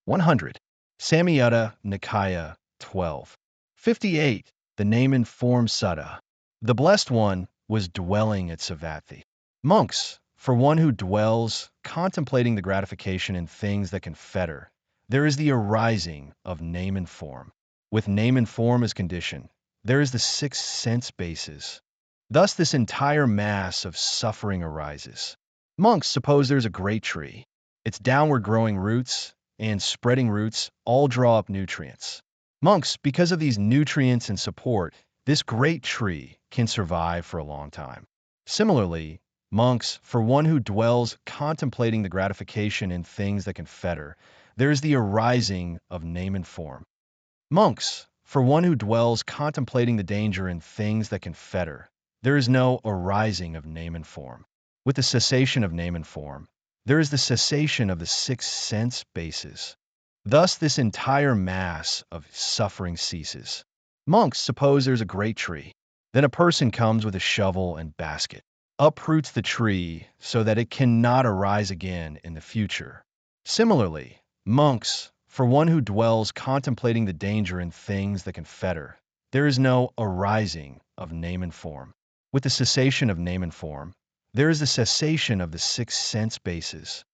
100.Samyutta Nikaya 12.58. The name and form Sutta. The Blessed One was dwelling at Savatthi. Monks, for one who dwells, contemplating the gratification in things that can fetter, there is the arising of name and form. With name and form as condition, there is the six sense bases. Thus this entire mass of suffering arises. Monks, suppose there's a great tree. Its downward growing roots and spreading roots all draw up nutrients. Monks, because of these nutrients and support, this great tree can survive for a long time. Similarly, monks, for one who dwells contemplating the gratification in things that can fetter, there is the arising of name and form. Monks, for one who dwells contemplating the danger in things that can fetter, there is no arising of name and form. With the cessation of name and form, there is the cessation of the six sense bases. Thus this entire mass of suffering ceases. Monks, suppose there's a great tree. Then a person comes with a shovel and basket, uproots the tree so that it cannot arise again in the future. Similarly, monks, for one who dwells contemplating the danger in things that can fetter, there is no arising of name and form. With the cessation of name and form, there is the cessation of the six sense bases.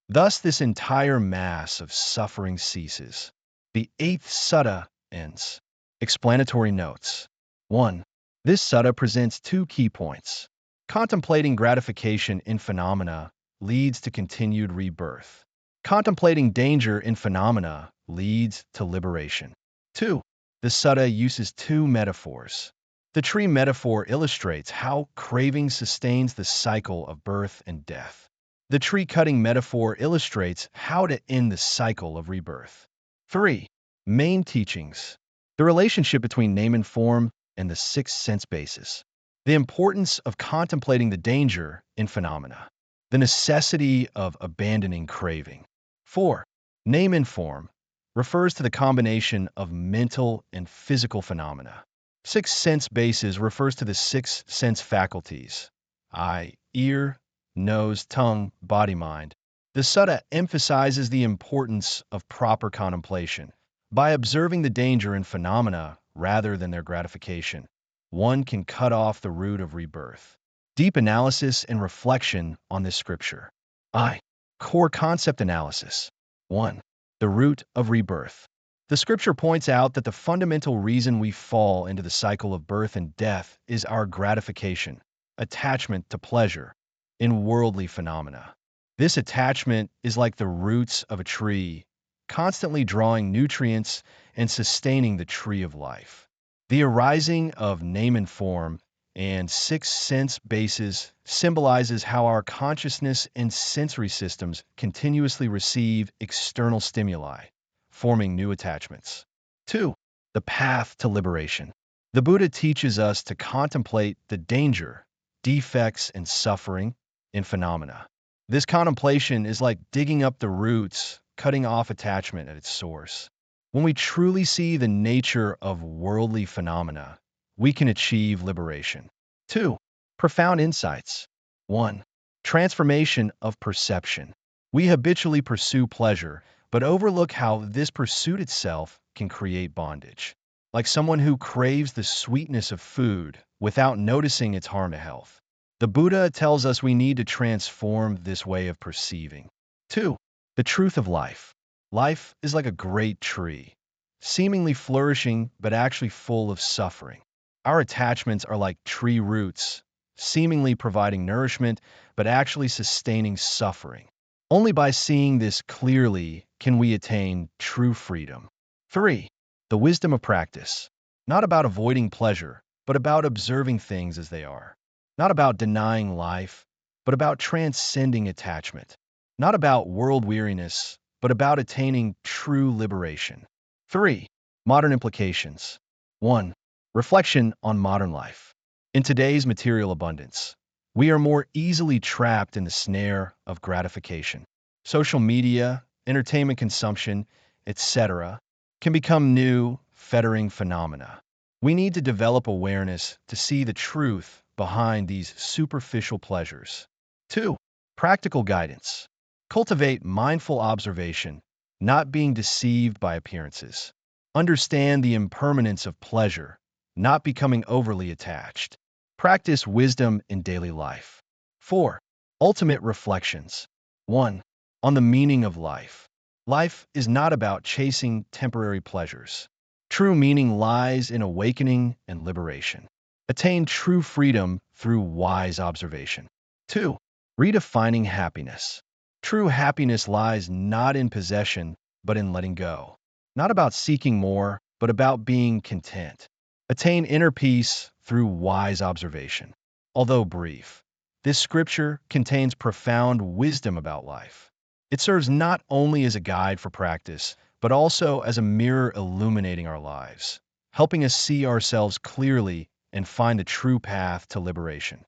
Thus this entire mass of suffering ceases. The 8th Sutta ends. Explanatory notes. 1. This sutta presents two key points. Contemplating gratification in phenomena leads to continued rebirth. Contemplating danger in phenomena leads to liberation. 2. The sutta uses two metaphors. The tree metaphor illustrates how craving sustains the cycle of birth and death. The tree-cutting metaphor illustrates how to end the cycle of rebirth. 3. Main teachings. The relationship between name and form and the six sense bases. The importance of contemplating the danger in phenomena. The necessity of abandoning craving. 4. Name and form refers to the combination of mental and physical phenomena. Six sense bases refers to the six sense faculties: eye, ear, nose, tongue, body, mind. The sutta emphasizes the importance of proper contemplation. By observing the danger in phenomena rather than their gratification, one can cut off the root of rebirth. Deep analysis and reflection on this scripture. I. Core concept analysis. 1. The root of rebirth. The scripture points out that the fundamental reason we fall into the cycle of birth and death is our gratification, attachment to pleasure, in worldly phenomena. This attachment is like the roots of a tree, constantly drawing nutrients and sustaining the tree of life. The arising of name and form and six sense bases symbolizes how our consciousness and sensory systems continuously receive external stimuli, forming new attachments. 2. The path to liberation. The Buddha teaches us to contemplate the danger, defects, and suffering in phenomena. This contemplation is like digging up the roots, cutting off attachment at its source. When we truly see the nature of worldly phenomena, we can achieve liberation. 2. Profound insights. 1. Transformation of perception. We habitually pursue pleasure, but overlook how this pursuit itself can create bondage. Like someone who craves the sweetness of food without noticing its harm to health. The Buddha tells us we need to transform this way of perceiving. 2. The truth of life. Life is like a great tree, seemingly flourishing but actually full of suffering. Our attachments are like tree roots, seemingly providing nourishment but actually sustaining suffering. Only by seeing this clearly can we attain true freedom. 3. The wisdom of practice. Not about avoiding pleasure, but about observing things as they are. Not about denying life, but about transcending attachment. Not about world weariness, but about attaining true liberation. 3. Modern implications. 1. Reflection on modern life. In today's material abundance, we are more easily trapped in the snare of gratification. Social media, entertainment consumption, etc., can become new, fettering phenomena. We need to develop awareness to see the truth behind these superficial pleasures. 2. Practical guidance. Cultivate mindful observation, not being deceived by appearances. Understand the impermanence of pleasure, not becoming overly attached. Practice wisdom in daily life. 4. Ultimate reflections. 1. On the meaning of life. Life is not about chasing temporary pleasures. True meaning lies in awakening and liberation. Attain true freedom through wise observation. 2. Redefining happiness. True happiness lies not in possession, but in letting go. Not about seeking more, but about being content. Attain inner peace through wise observation. Although brief, this scripture contains profound wisdom about life. It serves not only as a guide for practice, but also as a mirror illuminating our lives, helping us see ourselves clearly and find the true path to liberation.